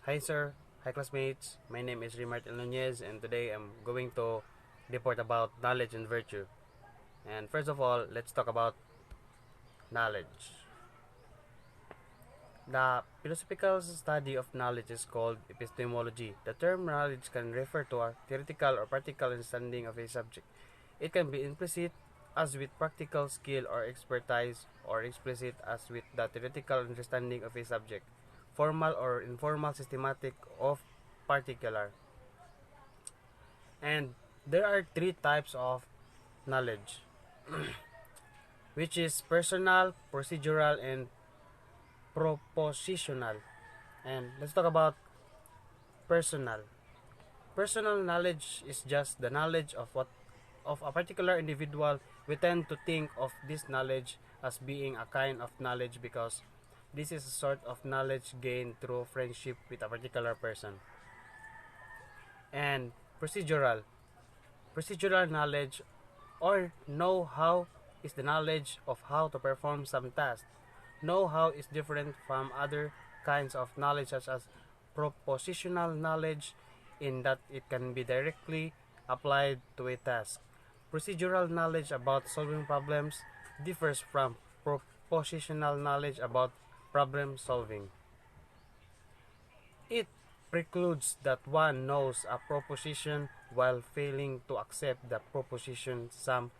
Hi sir, hi classmates. My name is Reymart and Nuñez, and today I'm going to report about knowledge and virtue. And first of all, let's talk about knowledge. The philosophical study of knowledge is called epistemology. The term knowledge can refer to a theoretical or practical understanding of a subject. It can be implicit as with practical skill or expertise, or explicit as with the theoretical understanding of a subject, formal or informal, systematic of particular. And there are three types of knowledge, which is personal, procedural, and propositional. And let's talk about personal. Personal knowledge is just the knowledge of a particular individual. We tend to think of this knowledge as being a kind of knowledge because this is a sort of knowledge gained through friendship with a particular person. And procedural knowledge or know-how is the knowledge of how to perform some task. Know-how is different from other kinds of knowledge such as propositional knowledge in that it can be directly applied to a task. Procedural knowledge about solving problems differs from propositional knowledge about problem solving. It precludes that one knows a proposition while failing to accept the proposition. Some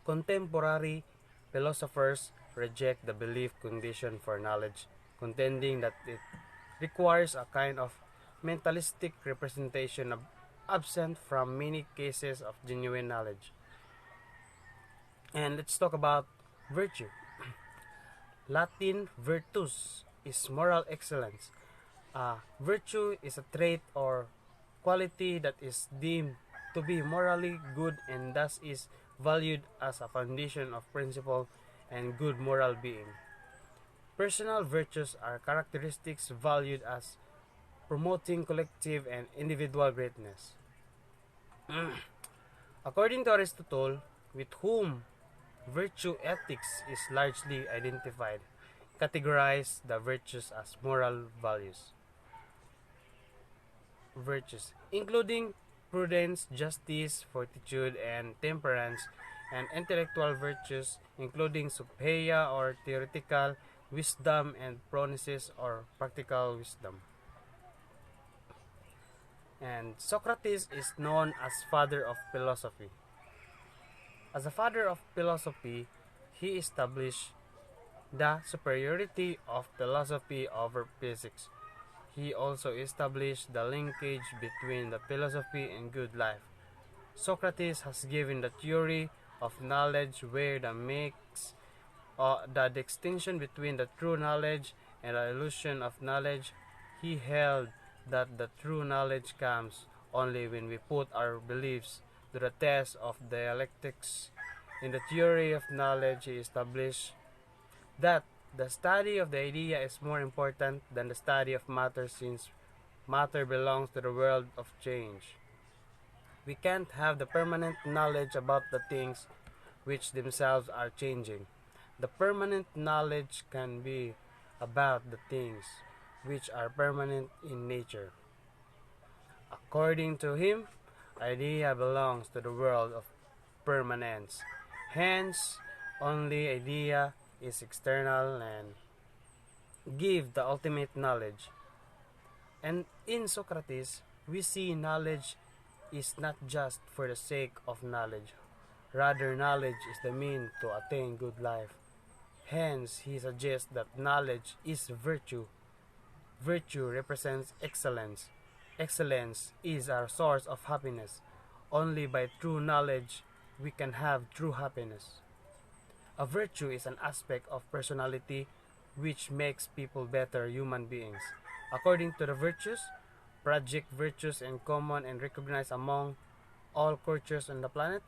contemporary philosophers reject the belief condition for knowledge, contending that it requires a kind of mentalistic representation absent from many cases of genuine knowledge. And let's talk about virtue. Latin virtus is moral excellence. Virtue is a trait or quality that is deemed to be morally good and thus is valued as a foundation of principle and good moral being. Personal virtues are characteristics valued as promoting collective and individual greatness. According to Aristotle, with whom virtue ethics is largely identified, categorize the virtues as moral values. Virtues, including prudence, justice, fortitude, and temperance, and intellectual virtues, including subheia or theoretical wisdom and pronesis or practical wisdom. And Socrates is known as father of philosophy. As a father of philosophy, he established the superiority of philosophy over physics. He also established the linkage between the philosophy and good life. Socrates has given the theory of knowledge where the distinction between the true knowledge and the illusion of knowledge. He held that the true knowledge comes only when we put our beliefs to the test of dialectics. In the theory of knowledge, he established that the study of the idea is more important than the study of matter, since matter belongs to the world of change. We can't have the permanent knowledge about the things which themselves are changing. The permanent knowledge can be about the things which are permanent in nature. According to him, idea belongs to the world of permanence. Hence, only idea is external and give the ultimate knowledge. And in Socrates, we see knowledge is not just for the sake of knowledge. Rather, knowledge is the mean to attain good life. Hence, he suggests that knowledge is virtue. Virtue represents excellence. Excellence is our source of happiness. Only by true knowledge we can have true happiness. A virtue is an aspect of personality which makes people better human beings. According to the virtues, project virtues in common and recognized among all cultures on the planet,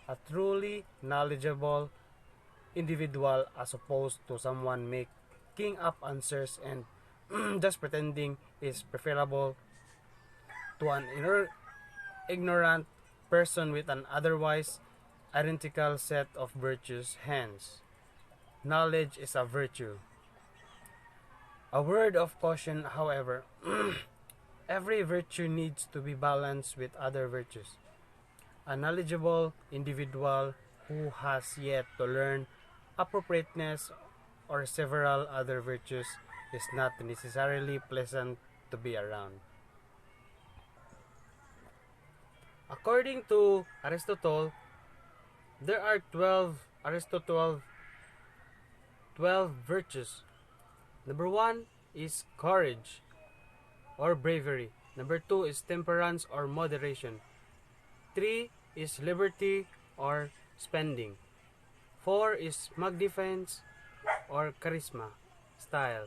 a truly knowledgeable individual as opposed to someone making up answers and just pretending is preferable to an ignorant person with an otherwise identical set of virtues. Hence, knowledge is a virtue. A word of caution, however, every virtue needs to be balanced with other virtues. A knowledgeable individual who has yet to learn appropriateness or several other virtues is not necessarily pleasant to be around. According to Aristotle, there are 12 virtues. Number 1 is courage or bravery. Number 2 is temperance or moderation. 3 is liberty or spending. 4 is magnificence or charisma, style.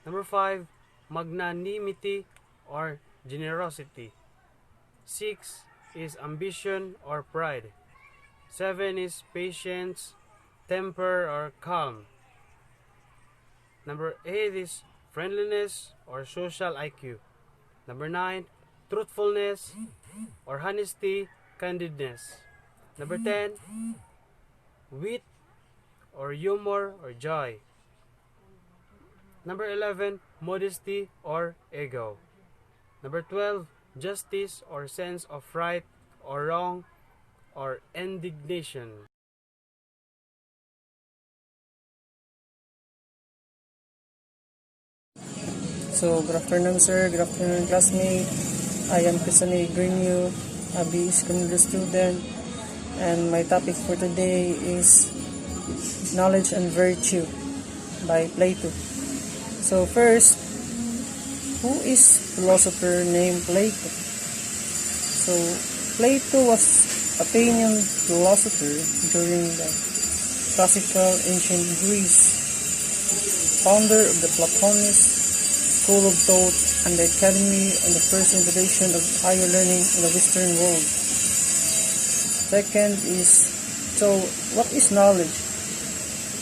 Number 5, magnanimity or generosity. 6 is ambition or pride. 7 is patience, temper or calm. Number 8 is friendliness or social IQ. Number 9, truthfulness or honesty, candidness. Number 10, wit or humor or joy. Number 11, modesty or ego. Number 12, justice or sense of right or wrong or indignation. So, good afternoon, sir. Good afternoon, classmate. I am Cristony Griño, a BE secondary student, and my topic for today is Knowledge and Virtue by Plato. So, first, who is philosopher named Plato? So, Plato was Athenian philosopher during the classical ancient Greece, founder of the Platonist school of thought and the academy and the first invitation of higher learning in the Western world. Second is, so what is knowledge?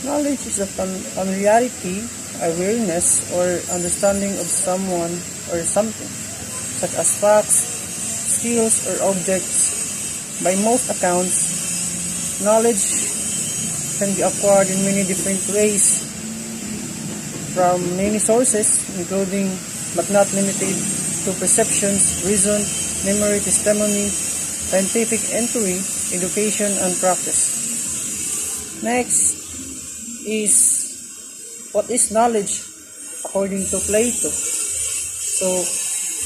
Knowledge is a familiarity, awareness, or understanding of someone or something, such as facts, skills, or objects. By most accounts, knowledge can be acquired in many different ways from many sources, including but not limited to perceptions, reason, memory, testimony, scientific entry, education, and practice. Next is, what is knowledge according to Plato? So,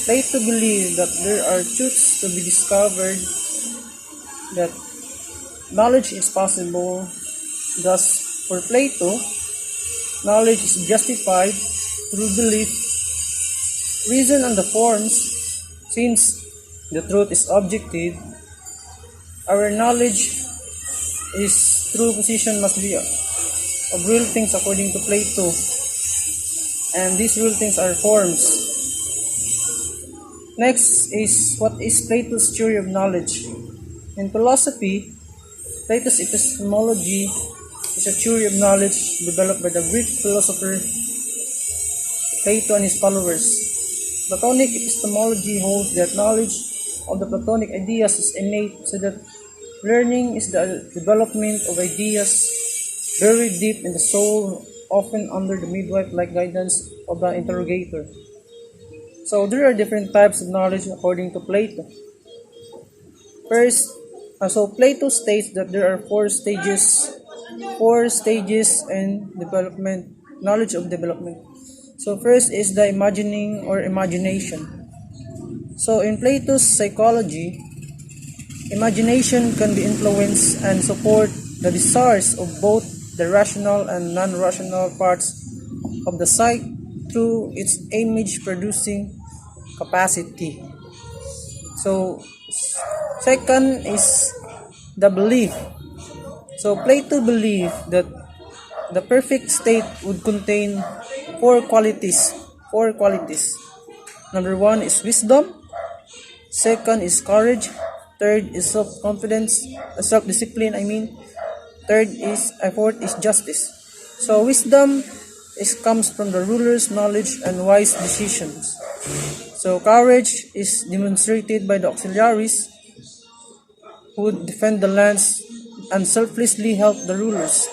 Plato believed that there are truths to be discovered, that knowledge is possible. Thus, for Plato, knowledge is justified through belief, reason, and the forms. Since the truth is objective, our knowledge is true position must be of real things according to Plato, and these real things are forms. Next is, what is Plato's theory of knowledge? In philosophy, Plato's epistemology is a theory of knowledge developed by the Greek philosopher Plato and his followers. Platonic epistemology holds that knowledge of the Platonic ideas is innate, so that learning is the development of ideas buried deep in the soul, often under the midwife-like guidance of the interrogator. So there are different types of knowledge according to Plato. First, so Plato states that there are four stages in development, knowledge of development. So first is the imagining or imagination. So in Plato's psychology, imagination can be influenced and support the desires of both the rational and non-rational parts of the psyche through its image-producing capacity. So second is the belief. So Plato believed that the perfect state would contain four qualities. Number 1 is wisdom. Second is courage. Third is self-discipline. Fourth is justice. So wisdom comes from the ruler's knowledge and wise decisions. So courage is demonstrated by the auxiliaries who would defend the lands and selflessly help the rulers.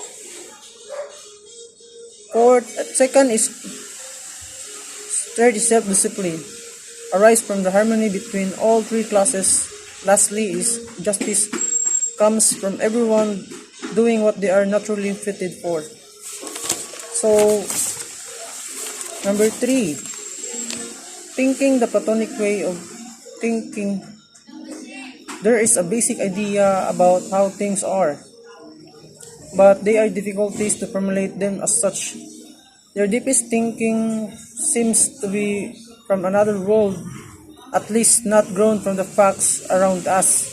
Second is Third is self-discipline, arise from the harmony between all three classes. Lastly is justice, comes from everyone doing what they are naturally fitted for. So, number 3, thinking the Platonic way of thinking. There is a basic idea about how things are, but they are difficulties to formulate them as such. Their deepest thinking seems to be from another world, at least not grown from the facts around us.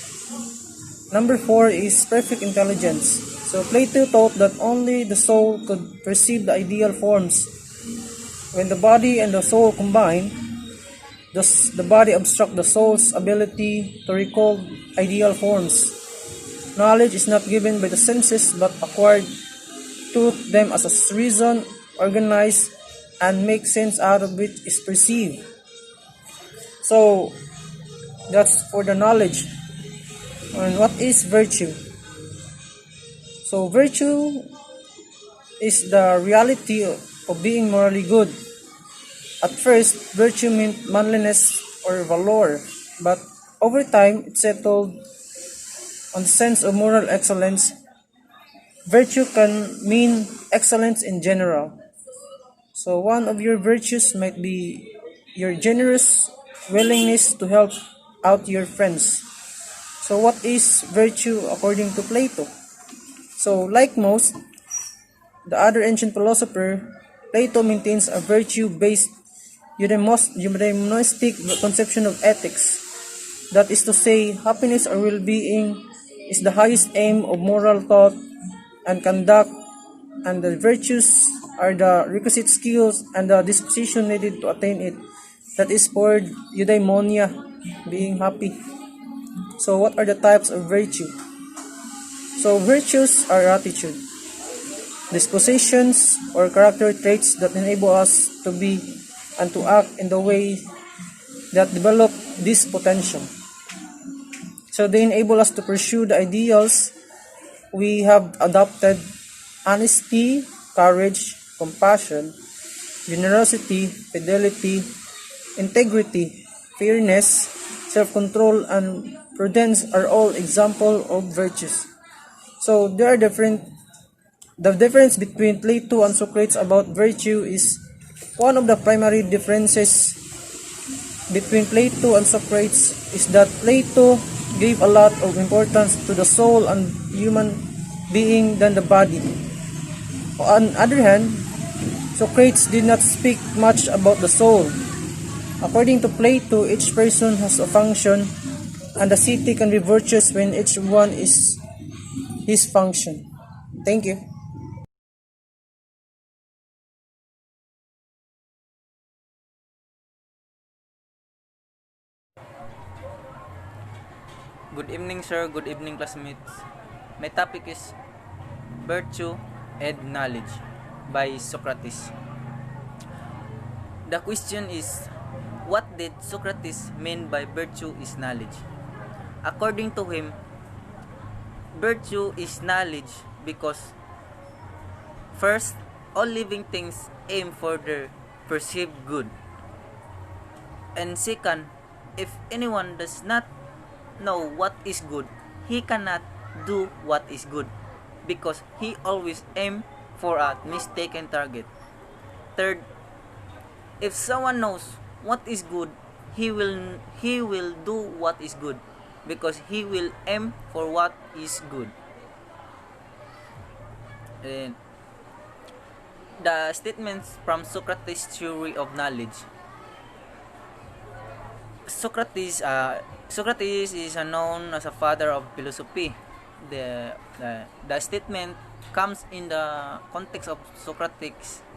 Number 4 is perfect intelligence. So Plato taught that only the soul could perceive the ideal forms. When the body and the soul combine, the body obstructs the soul's ability to recall ideal forms. Knowledge is not given by the senses but acquired through them as a reason, organized, and make sense out of which is perceived. So, that's for the knowledge. And what is virtue? So, virtue is the reality of being morally good. At first, virtue meant manliness or valor, but over time, it settled on the sense of moral excellence. Virtue can mean excellence in general. So one of your virtues might be your generous willingness to help out your friends. So what is virtue according to Plato? So like most the other ancient philosopher, Plato maintains a virtue-based eudaimonistic conception of ethics. That is to say, happiness or well-being is the highest aim of moral thought and conduct, and the virtues are the requisite skills and the disposition needed to attain it. That is for eudaimonia, being happy. So what are the types of virtue? So virtues are attitude, dispositions or character traits that enable us to be and to act in the way that develop this potential. So they enable us to pursue the ideals we have adopted: honesty, courage, compassion, generosity, fidelity, integrity, fairness, self-control, and prudence are all examples of virtues. So there are the difference between Plato and Socrates about virtue is one of the primary differences between Plato and Socrates is that Plato gave a lot of importance to the soul and human being than the body. On the other hand, Socrates did not speak much about the soul. According to Plato, each person has a function, and the city can be virtuous when each one is his function. Thank you. Good evening, sir. Good evening, classmates. My topic is Virtue and Knowledge by Socrates. The question is, what did Socrates mean by virtue is knowledge? According to him, virtue is knowledge because first, all living things aim for their perceived good. And second, if anyone does not know what is good, he cannot do what is good because he always aims for a mistaken target. Third, if someone knows what is good, he will do what is good because he will aim for what is good. And the statements from Socrates' theory of knowledge. Socrates is known as a father of philosophy. The statement comes in the context of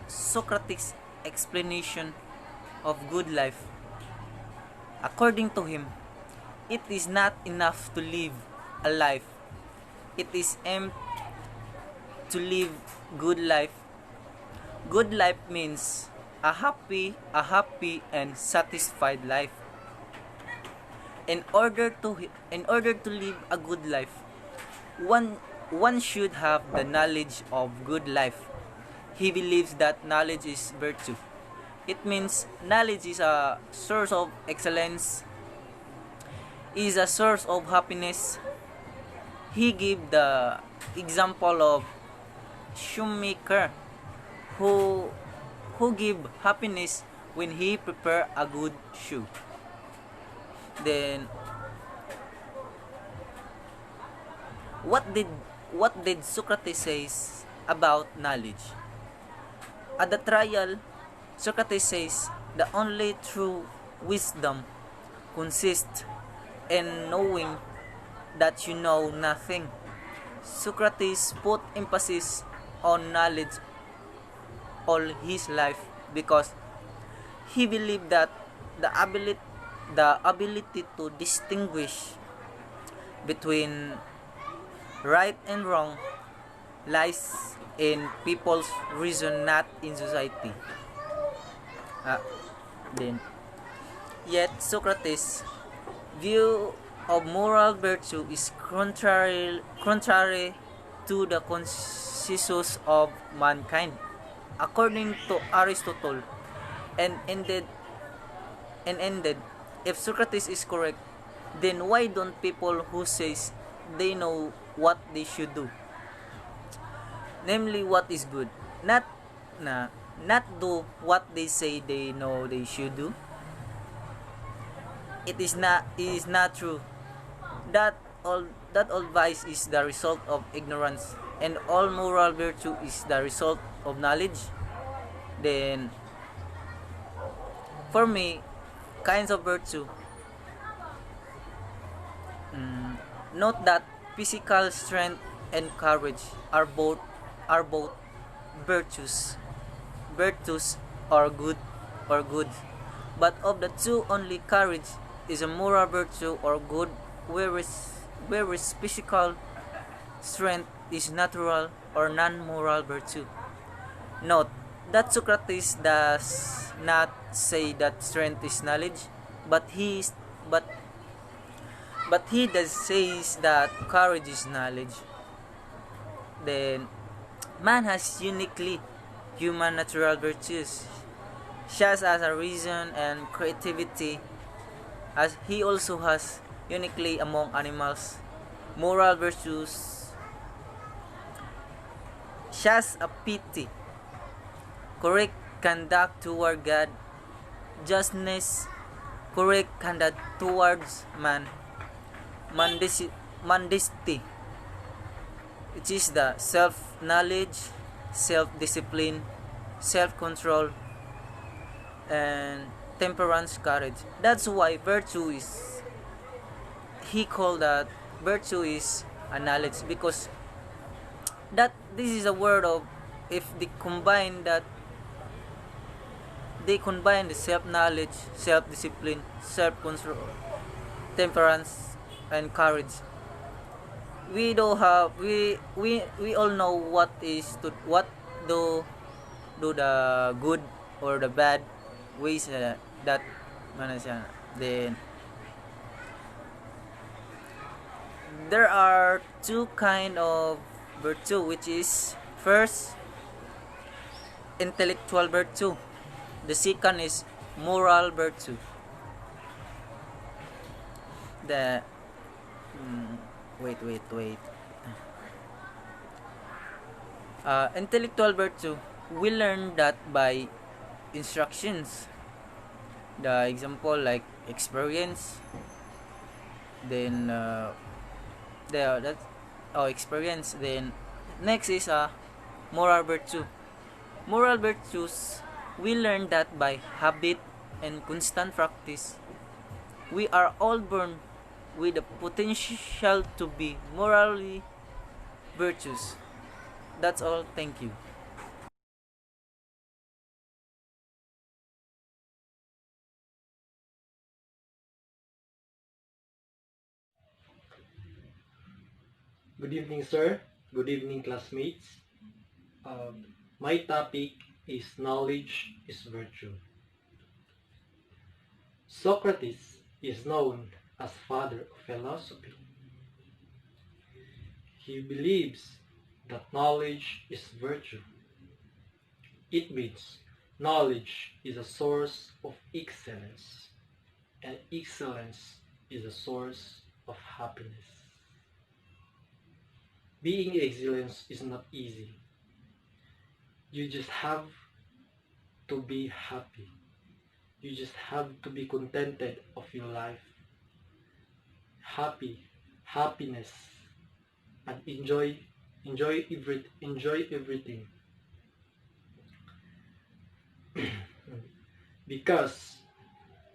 Socrates' explanation of good life. According to him, it is not enough to live a life. It is aimed to live good life. Good life means a happy and satisfied life. In order to live a good life, one should have the knowledge of good life. He believes that knowledge is virtue. It means knowledge is a source of excellence, is a source of happiness. He gave the example of shoemaker who give happiness when he prepare a good shoe. Then what did Socrates says about knowledge? At the trial, Socrates says the only true wisdom consists in knowing that you know nothing. Socrates put emphasis on knowledge all his life because he believed that the ability to distinguish between right and wrong lies in people's reason, not in society. Then, yet Socrates' view of moral virtue is contrary to the consensus of mankind. According to Aristotle, and ended, if Socrates is correct, then why don't people who says they know what they should do, namely what is good, not do what they say they know they should do? It is not true that all vice is the result of ignorance and all moral virtue is the result of knowledge. Then for me, kinds of virtue, note that physical strength and courage are both virtues. Virtues are good, but of the two, only courage is a moral virtue or good, whereas physical strength is natural or non-moral virtue. Note that Socrates does not say that strength is knowledge, but he does says that courage is knowledge. Then man has uniquely human natural virtues, such as a reason and creativity, as he also has uniquely among animals moral virtues, such as a pity, correct conduct toward God, justness, correct conduct towards man, modesty, which is the self-knowledge, self-discipline, self-control, and temperance, courage. That's why virtue is, he called that virtue is a knowledge, because that this is a word of, if they combine the self-knowledge, self-discipline, self-control, temperance, and courage, we do have we all know what do the good or the bad ways that then there are two kind of virtue, which is first intellectual virtue, the second is moral virtue. The wait intellectual virtue, we learn that by instructions, the example like experience. Then that's experience. Then next is moral virtue. Moral virtues, we learn that by habit and constant practice. We are all born with the potential to be morally virtuous. That's all. Thank you. Good evening, sir. Good evening, classmates. My topic is knowledge is virtue. Socrates is known as father of philosophy. He believes that knowledge is virtue. It means Knowledge is a source of excellence, and excellence is a source of happiness. Being excellent is not easy. You just have to be happy. You just have to be contented of your life. Happiness, and enjoy everything. Because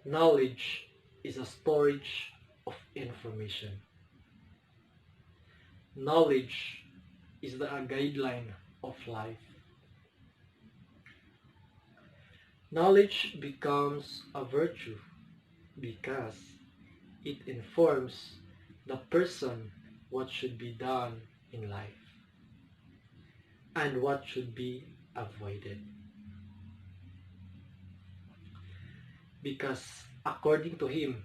knowledge is a storage of information. Knowledge is the guideline of life. Knowledge becomes a virtue because it informs the person what should be done in life and what should be avoided. Because according to him,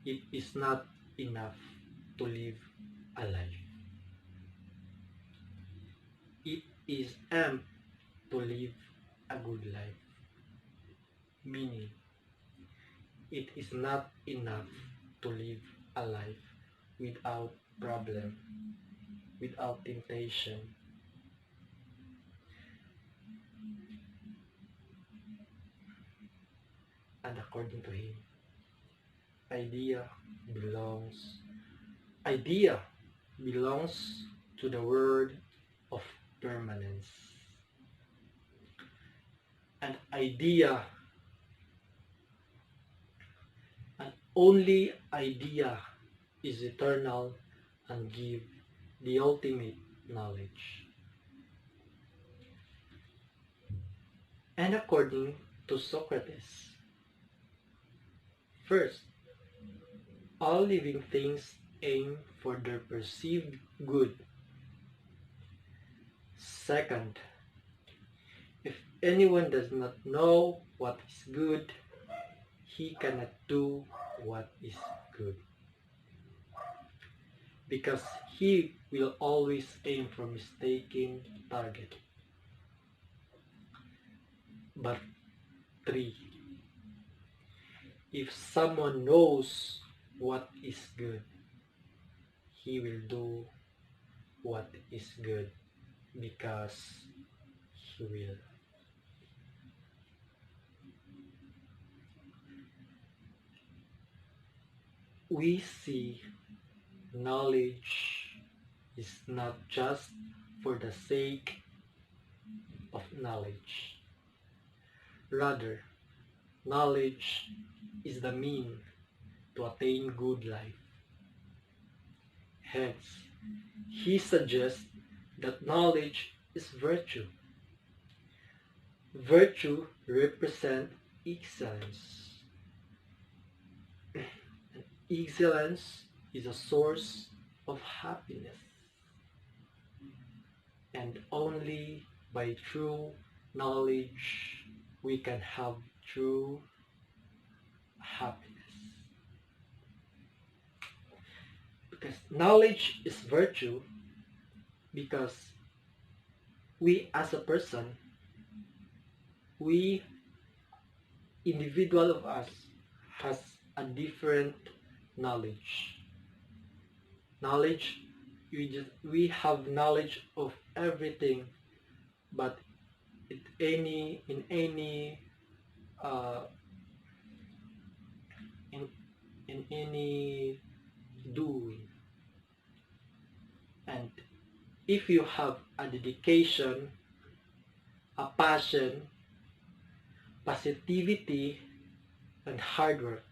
it is not enough to live a life. It is amped to live a good life. Meaning, it is not enough to live a life without problem, without temptation. And according to him, idea belongs to the word of permanence. And only idea is eternal and give the ultimate knowledge. And according to Socrates, first, all living things aim for their perceived good. Second, if anyone does not know what is good, he cannot do what is good. Because he will always aim for mistaken target. But 3. If someone knows what is good, he will do what is good because he will. We see knowledge is not just for the sake of knowledge. Rather, knowledge is the mean to attain good life. Hence, he suggests that knowledge is virtue. Virtue represents excellence. And excellence is a source of happiness. And only by true knowledge we can have true happiness. Because knowledge is virtue, because we as a person, we individual of us has a different knowledge. We have knowledge of everything, but in any doing. And if you have a dedication, a passion, positivity, and hard work,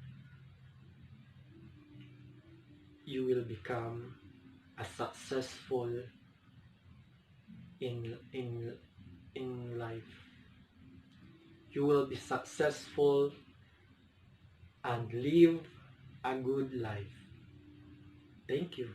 you will become a successful in life. You will be successful and live a good life. Thank you.